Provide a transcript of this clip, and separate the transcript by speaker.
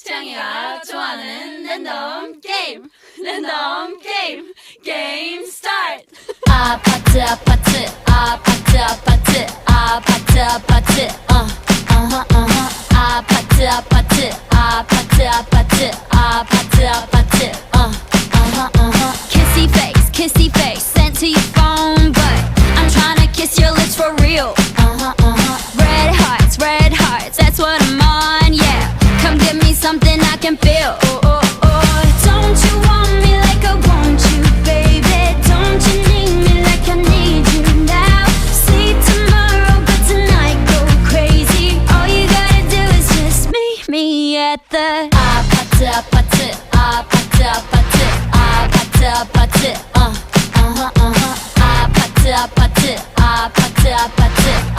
Speaker 1: 태양이가 좋아하는 랜덤 게임 게임 스타트.
Speaker 2: 아파트 아파트 아파트 아파트 아파트 아파트 아파트 아파트 아파트 아파트 아파트 아파트 kissy face sent to your phone but I'm tryna kiss your lips for real. Red hearts, that's what I'm on, yeah. Come give me something I can feel. Don't you want me like I want you, baby? Don't you need me like I need you now? See tomorrow, but tonight go crazy. All you gotta do is just meet me at the 아파트 아파트 아파트 아파트 아파트 아파트 아파트 아파트 아파트 아파트